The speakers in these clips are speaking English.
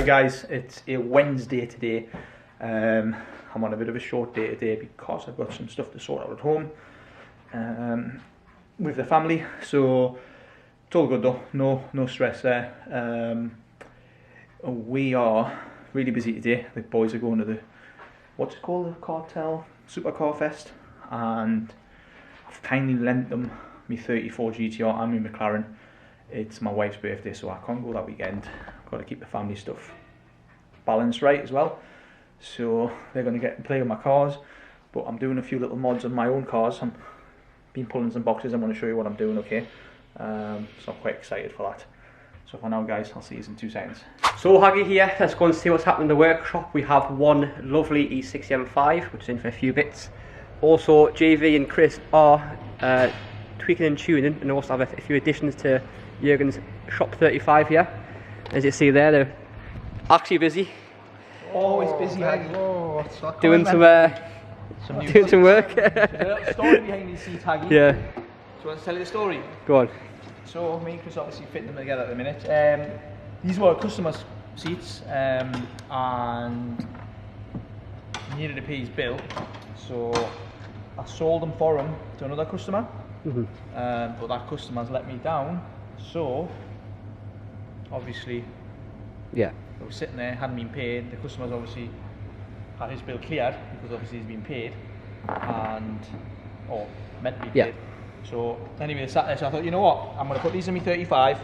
guys, it's a Wednesday today. I'm on a bit of a short day today because I've got some stuff to sort out at home with the family, so it's all good though, no stress there. We are really busy today. The boys are going to the, what's it called, the Cartel Supercar Fest, and I've kindly lent them my 34 GTR and my McLaren. It's my wife's birthday, so I can't go that weekend. I've got to keep the family stuff balanced right as well. So they're going to get and play with my cars, but I'm doing a few little mods on my own cars. I'm been pulling some boxes. I'm going to show you what I'm doing, okay? So I'm quite excited for that. So for now, guys, I'll see you in 2 seconds. So Haggy here, let's go and see what's happening in the workshop. We have one lovely E60 M5, which is in for a few bits. Also, JV and Chris are tweaking and tuning, and also have a few additions to Jurgens Shop 35 here. As you see there, they're actually busy. Always busy, Haggy. Doing some work. The story behind these seats, Haggy. Yeah. Do you want to tell you the story? Go on. So me and Chris obviously fitting them together at the minute. These were customers' seats, and needed to pay his bill, so I sold them for him to another customer. But that customer's let me down, so obviously, yeah, I was sitting there, hadn't been paid. The customer's obviously had his bill cleared because obviously he's been paid, or meant to be paid. Yeah. So anyway, they sat there, so I thought, you know what, I'm going to put these in my 35,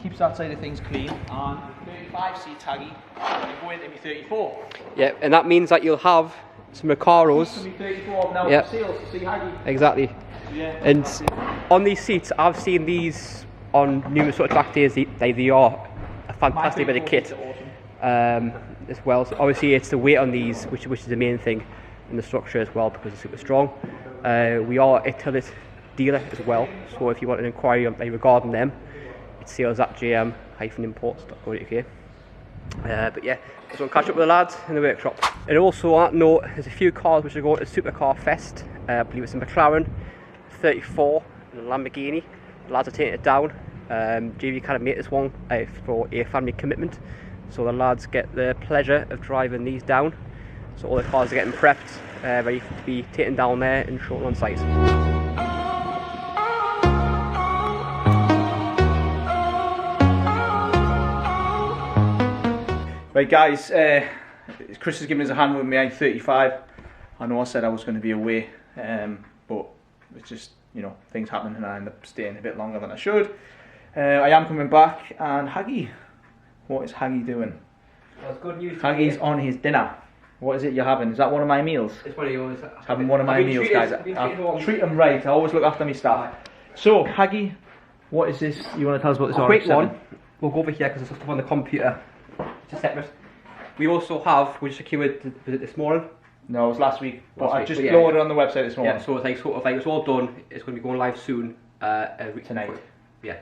keeps that side of things clean, and the 35 seat Haggy, I'm going to go into my 34. Yeah, and that means that you'll have some Recaros. So my 34 now Yep. for sale, so see Haggy. Exactly. Yeah, And on these seats, I've seen these on numerous sort of track days. They are a fantastic bit of kit as well. So obviously it's the weight on these which is the main thing, and the structure as well, because it's super strong. We are a Tillit dealer as well, so if you want an inquiry regarding them, it's sales at jmimports.co.uk. But yeah, just want to catch up with the lads in the workshop. And also on that note, there's a few cars which are going to Supercar Fest. I believe it's a McLaren 34 and a Lamborghini. The lads are taking it down. JV kind of made this one for a family commitment, so the lads get the pleasure of driving these down. So all the cars are getting prepped, ready to be taken down there and shown on site. Right guys, Chris has given us a hand with me i35. I know I said I was going to be away, but it's just, you know, things happen and I end up staying a bit longer than I should. I am coming back, and Haggy, what is Haggy doing? Well, it's good news. Haggy's on his dinner. What is it you're having? Is that one of my meals? It's one of yours. He's having one of my meals, guys. I'll treat him right. I always look after my staff. So, Haggy, what is this? You want to tell us about this? A quick one. We'll go over here because there's stuff on the computer. It's separate. We also have, we just secured this morning. No, it was last week. But I just yeah, loaded it on the website this morning. Yeah, so it's like sort of like it's all done. It's going to be going live soon. Tonight. Yeah.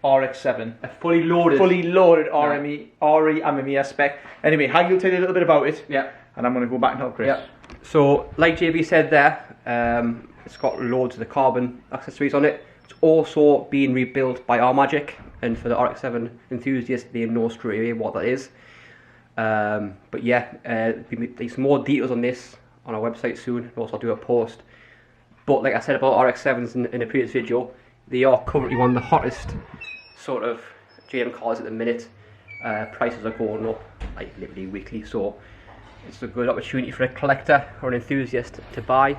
RX7. A fully loaded RE spec. Anyway, Haggy will tell you a little bit about it. Yeah. And I'm going to go back and help Chris. Yeah. So, like JB said there, it's got loads of the carbon accessories on it. It's also being rebuilt by R-Magic, and for the RX7 enthusiasts, they know straight away what that is. But yeah, there's some more details on this on our website soon, and also I'll do a post. But like I said about RX7s in a previous video, they are currently one of the hottest sort of GM cars at the minute. Prices are going up like literally weekly, so it's a good opportunity for a collector or an enthusiast to buy.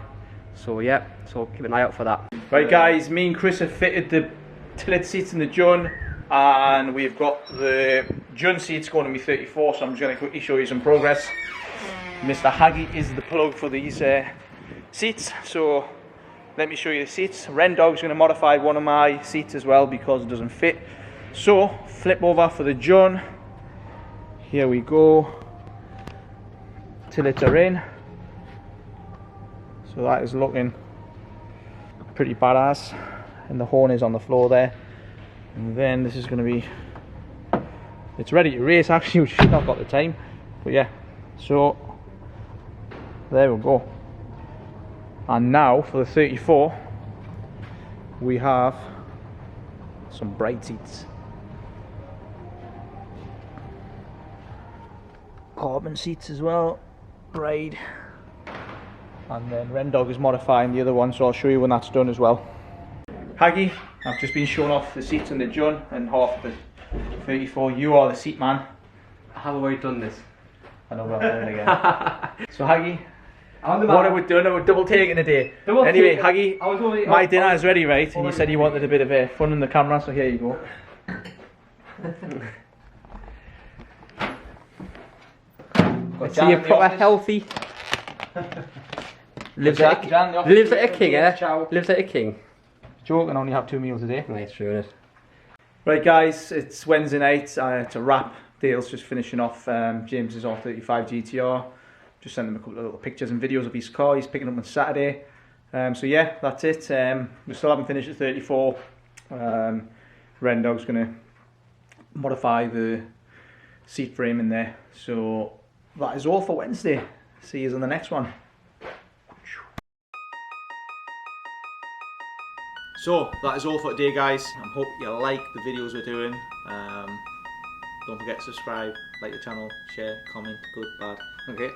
So yeah, so keep an eye out for that. Right guys, me and Chris have fitted the Tillit seats in the JUN, and we've got the JUN seats going to be 34, so I'm just going to quickly show you some progress. Mr. Haggy is the plug for these seats, so let me show you the seats. Rendog's going to modify one of my seats as well because it doesn't fit. So, flip over for the JUN. Here we go. Tillits are in. So that is looking pretty badass. And the horn is on the floor there. And then this is going to be... It's ready to race actually, which I've not got the time. But yeah, so there we go. And now for the 34, we have some bright seats. carbon seats as well, ride. And then Rendog is modifying the other one, so I'll show you when that's done as well. Haggy, I've just been showing off the seats on the Jun and half the 34. You are the seat man. How have I done this? I know about it again. So Haggy, what are we doing? We're double taking today. Anyway, Haggy, my dinner is ready, right? And you said you wanted a bit of fun on the camera, so here you go. So you're proper healthy. Lives like a king, eh? Lives like a king. Joe can only have 2 meals a day. Nice, sure. Right guys, it's Wednesday night, it's a wrap. Dale's just finishing off James's R35 GTR. Just sent him a couple of little pictures and videos of his car. He's picking up on Saturday. So yeah, that's it. We still haven't finished the 34. Rendog's going to modify the seat frame in there. So that is all for Wednesday. See you on the next one. So that is all for today guys. I hope you like the videos we're doing. Don't forget to subscribe, like the channel, share, comment, good, bad. Okay.